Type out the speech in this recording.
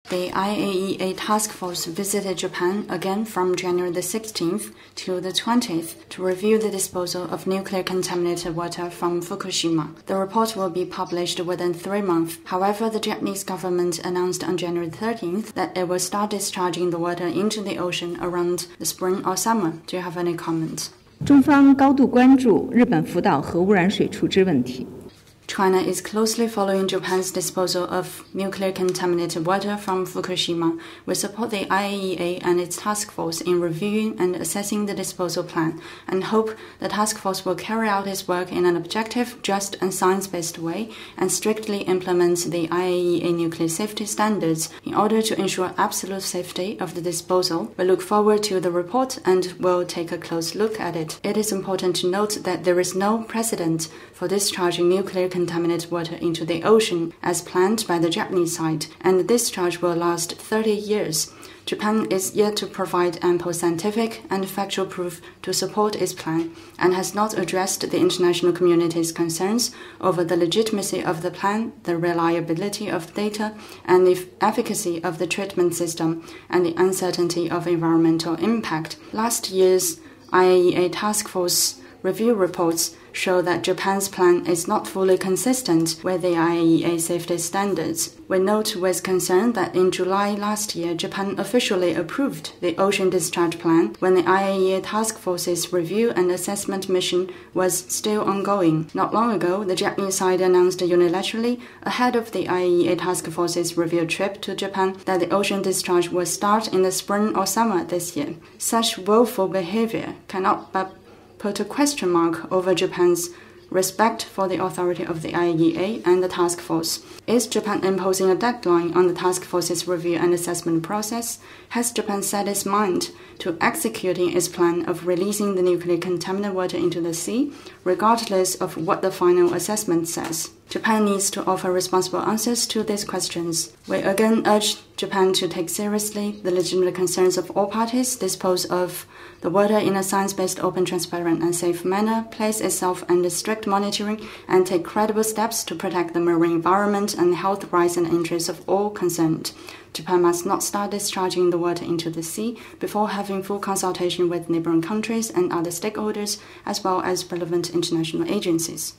The IAEA task force visited Japan again from January the 16th to the 20th to review the disposal of nuclear-contaminated water from Fukushima. The report will be published within 3 months. However, the Japanese government announced on January 13th that it will start discharging the water into the ocean around the spring or summer. Do you have any comments? 中方高度关注日本福岛核污染水处置问题。 China is closely following Japan's disposal of nuclear-contaminated water from Fukushima. We support the IAEA and its task force in reviewing and assessing the disposal plan, and hope the task force will carry out its work in an objective, just, and science-based way, and strictly implement the IAEA nuclear safety standards in order to ensure absolute safety of the disposal. We look forward to the report and will take a close look at it. It is important to note that there is no precedent for discharging nuclear-contaminated water into the ocean as planned by the Japanese side, and the discharge will last 30 years. Japan is yet to provide ample scientific and factual proof to support its plan, and has not addressed the international community's concerns over the legitimacy of the plan, the reliability of data, and the efficacy of the treatment system, and the uncertainty of environmental impact. Last year's IAEA task force review reports show that Japan's plan is not fully consistent with the IAEA safety standards. We note with concern that in July last year, Japan officially approved the ocean discharge plan when the IAEA task force's review and assessment mission was still ongoing. Not long ago, the Japanese side announced unilaterally, ahead of the IAEA task force's review trip to Japan, that the ocean discharge will start in the spring or summer this year. Such woeful behavior cannot but put a question mark over Japan's respect for the authority of the IAEA and the task force. Is Japan imposing a deadline on the task force's review and assessment process? Has Japan set its mind to executing its plan of releasing the nuclear-contaminated water into the sea, regardless of what the final assessment says? Japan needs to offer responsible answers to these questions. We again urge Japan to take seriously the legitimate concerns of all parties, dispose of the water in a science-based, open, transparent, and safe manner, place itself under strict monitoring, and take credible steps to protect the marine environment and the health rights and interests of all concerned. Japan must not start discharging the water into the sea before having full consultation with neighboring countries and other stakeholders, as well as relevant international agencies.